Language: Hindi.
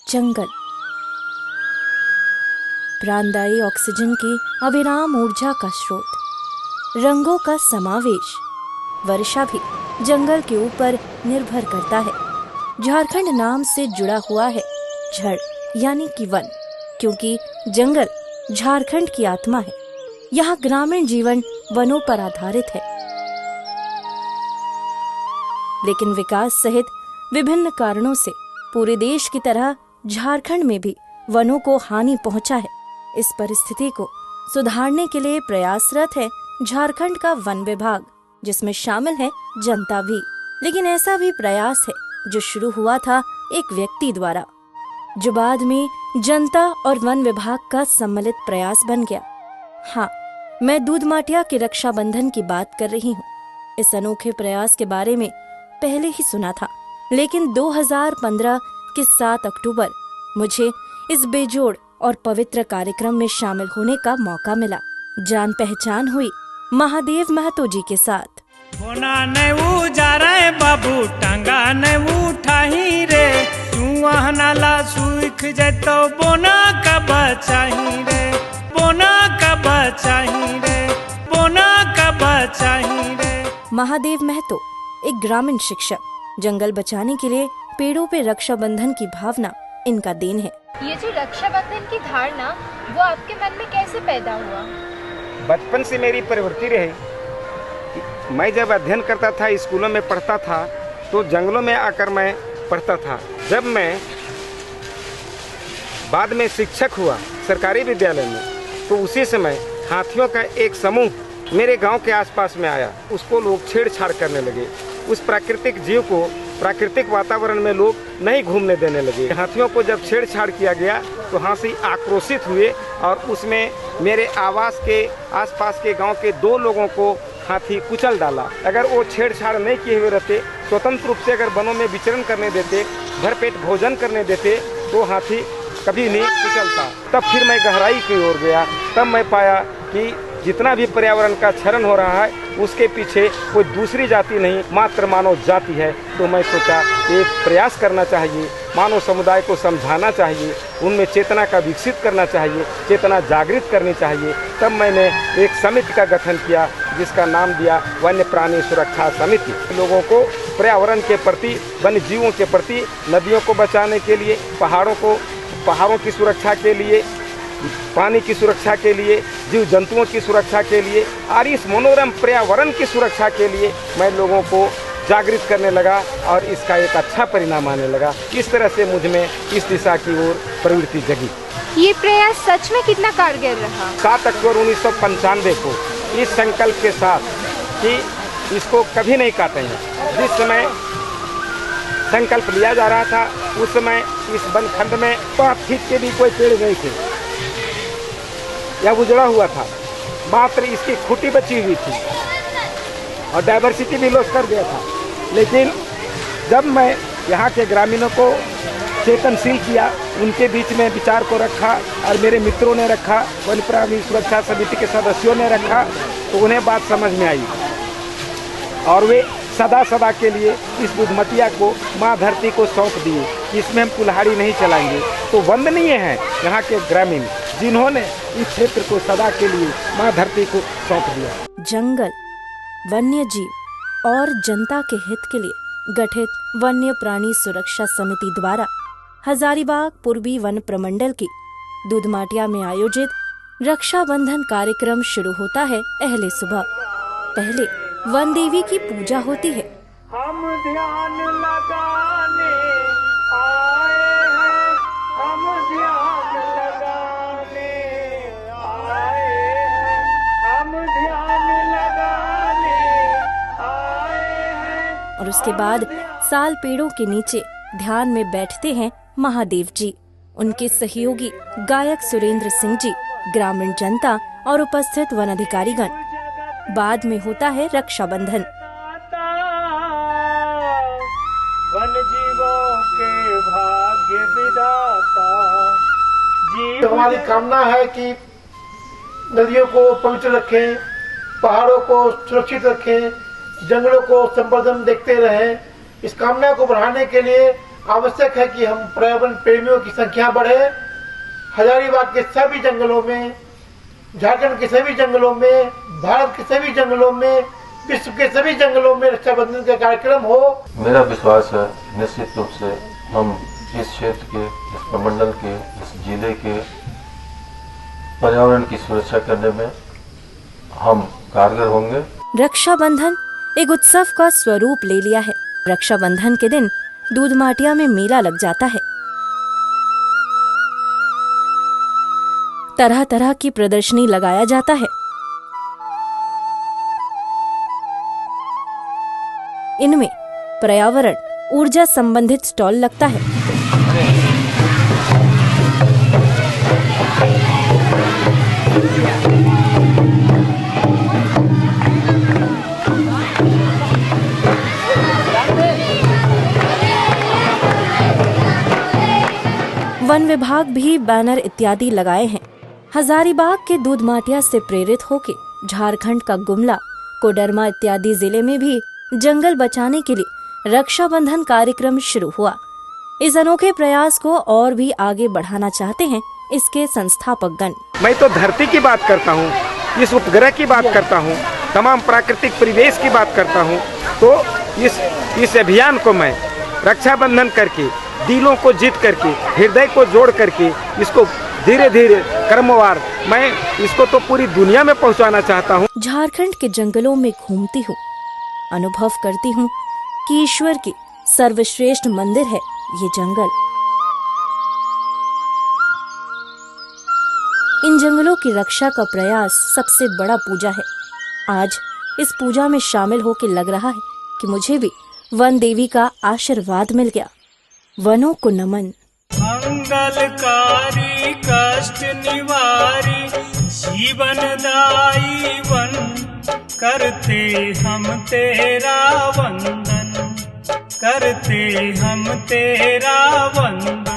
जंगल प्राणदायी ऑक्सीजन की अविराम ऊर्जा का स्रोत, रंगों का समावेश। वर्षा भी जंगल के ऊपर निर्भर करता है। झारखंड नाम से जुड़ा हुआ है झड़ यानी कि वन, क्योंकि जंगल झारखंड की आत्मा है। यहाँ ग्रामीण जीवन वनों पर आधारित है, लेकिन विकास सहित विभिन्न कारणों से पूरे देश की तरह झारखंड में भी वनों को हानि पहुंचा है। इस परिस्थिति को सुधारने के लिए प्रयासरत है झारखंड का वन विभाग, जिसमें शामिल है जनता भी। लेकिन ऐसा भी प्रयास है जो शुरू हुआ था एक व्यक्ति द्वारा, जो बाद में जनता और वन विभाग का सम्मिलित प्रयास बन गया। हाँ, मैं दूधमाटिया के रक्षाबंधन की बात कर रही हूँ। इस अनोखे प्रयास के बारे में पहले ही सुना था, लेकिन 2015 के 7 अक्टूबर मुझे इस बेजोड़ और पवित्र कार्यक्रम में शामिल होने का मौका मिला। जान पहचान हुई महादेव महतो जी के साथ। बोना ने जा रहे बाबू टांगा ने उठाही रे, चुआ नाला सूख जतो बोना का बचाही रे, बोना का बचाही रे, बोना का बचाही रे। महादेव महतो एक ग्रामीण शिक्षक। जंगल बचाने के लिए पेड़ों पे रक्षाबंधन की भावना इनका देन है। ये जो रक्षाबंधन की धारणा, वो आपके मन में कैसे पैदा हुआ? बचपन से मेरी प्रवृत्ति रही। मैं जब अध्ययन करता था, स्कूलों में पढ़ता था, तो जंगलों में आकर मैं पढ़ता था। जब मैं बाद में शिक्षक हुआ सरकारी विद्यालय में, तो उसी समय हाथियों का एक समूह मेरे गांव के आसपास में आया। उसको लोग छेड़छाड़ करने लगे। उस प्राकृतिक जीव को प्राकृतिक वातावरण में लोग नहीं घूमने देने लगे। हाथियों को जब छेड़छाड़ किया गया तो हाथी आक्रोशित हुए और उसमें मेरे आवास के आसपास के गांव के 2 लोगों को हाथी कुचल डाला। अगर वो छेड़छाड़ नहीं किए हुए रहते, स्वतंत्र रूप से अगर वनों में विचरण करने देते, भरपेट भोजन करने देते, तो हाथी कभी नहीं कुचलता। तब फिर मैं गहराई की ओर गया। तब मैं पाया कि जितना भी पर्यावरण का क्षरण हो रहा है, उसके पीछे कोई दूसरी जाति नहीं, मात्र मानव जाति है। तो मैं सोचा एक प्रयास करना चाहिए, मानव समुदाय को समझाना चाहिए, उनमें चेतना का विकसित करना चाहिए, चेतना जागृत करनी चाहिए। तब मैंने एक समिति का गठन किया, जिसका नाम दिया वन्य प्राणी सुरक्षा समिति। लोगों को पर्यावरण के प्रति, वन्य जीवों के प्रति, नदियों को बचाने के लिए, पहाड़ों की सुरक्षा के लिए, पानी की सुरक्षा के लिए, जीव जंतुओं की सुरक्षा के लिए और इस मनोरम पर्यावरण की सुरक्षा के लिए मैं लोगों को जागृत करने लगा और इसका एक अच्छा परिणाम आने लगा। इस तरह से मुझ में इस दिशा की ओर प्रवृत्ति जगी। ये प्रयास सच में कितना कारगर रहा? 7 अक्टूबर 1995 को इस संकल्प के साथ कि इसको कभी नहीं काटेंगे। जिस समय संकल्प लिया जा रहा था, उस समय इस वनखंड में 5 फीट के भी कोई पेड़ नहीं थे, यह उजड़ा हुआ था। मात्र इसकी खूंटी बची हुई थी और डाइवर्सिटी भी लॉस कर दिया था। लेकिन जब मैं यहाँ के ग्रामीणों को चेतनशील किया, उनके बीच में विचार को रखा और मेरे मित्रों ने रखा, वन्य प्राणी सुरक्षा समिति के सदस्यों ने रखा, तो उन्हें बात समझ में आई और वे सदा के लिए इस दूधमटिया को माँ धरती को सौंप दिए। इसमें हम कुल्हाड़ी नहीं चलाएंगे। तो वंदनीय हैं यहाँ के ग्रामीण, जिन्होंने इस क्षेत्र को सदा के लिए माँ धरती को सौंप दिया। जंगल, वन्य जीव और जनता के हित के लिए गठित वन्य प्राणी सुरक्षा समिति द्वारा हजारीबाग पूर्वी वन प्रमंडल की दूधमाटिया में आयोजित रक्षाबंधन कार्यक्रम शुरू होता है। पहले सुबह पहले वन देवी की पूजा होती है। हम ध्यान लगाने आए हैं, हम ध्यान लगाने आए हैं, हम ध्यान लगाने आए हैं। और उसके बाद साल पेड़ों के नीचे ध्यान में बैठते हैं महादेव जी, उनके सहयोगी गायक सुरेंद्र सिंह जी, ग्रामीण जनता और उपस्थित वन अधिकारीगण। बाद में होता है रक्षाबंधन। वन जीवों के भाग्य विधाता। हमारी कामना है कि नदियों को पवित्र रखें, पहाड़ों को सुरक्षित रखें, जंगलों को संवर्धन देखते रहें। इस कामना को बढ़ाने के लिए आवश्यक है कि हम पर्यावरण प्रेमियों की संख्या बढ़े। हजारीबाग के सभी जंगलों में, झारखंड के सभी जंगलों में, भारत के सभी जंगलों में, विश्व के सभी जंगलों में रक्षाबंधन का कार्यक्रम हो। मेरा विश्वास है निश्चित रूप से हम इस क्षेत्र के, इस प्रमंडल के, इस जिले के पर्यावरण की सुरक्षा करने में हम कारगर होंगे। रक्षाबंधन एक उत्सव का स्वरूप ले लिया है। रक्षाबंधन के दिन दूधमाटिया में मेला लग जाता है। तरह तरह की प्रदर्शनी लगाया जाता है। इनमें पर्यावरण, ऊर्जा संबंधित स्टॉल लगता है। वन विभाग भी बैनर इत्यादि लगाए हैं। हजारीबाग के दूधमाटिया से प्रेरित होके झारखंड का गुमला, कोडरमा इत्यादि जिले में भी जंगल बचाने के लिए रक्षाबंधन कार्यक्रम शुरू हुआ। इस अनोखे प्रयास को और भी आगे बढ़ाना चाहते हैं इसके संस्थापकगण। मैं तो धरती की बात करता हूँ, इस उपग्रह की बात करता हूँ, तमाम प्राकृतिक परिवेश की बात करता हूँ। तो इस अभियान को मैं रक्षाबंधन करके, दिलों को जीत करके, हृदय को जोड़ करके, इसको धीरे धीरे क्रमवार मैं इसको तो पूरी दुनिया में पहुंचाना चाहता हूं। झारखंड के जंगलों में घूमती हूँ, अनुभव करती हूँ कि ईश्वर की सर्वश्रेष्ठ मंदिर है ये जंगल। इन जंगलों की रक्षा का प्रयास सबसे बड़ा पूजा है। आज इस पूजा में शामिल होकर लग रहा है कि मुझे भी वन देवी का आशीर्वाद मिल गया। वनों को नमन। मंगलकारी कष्ट निवारी जीवनदायी वन, करते हम तेरा वंदन, करते हम तेरा वंदन।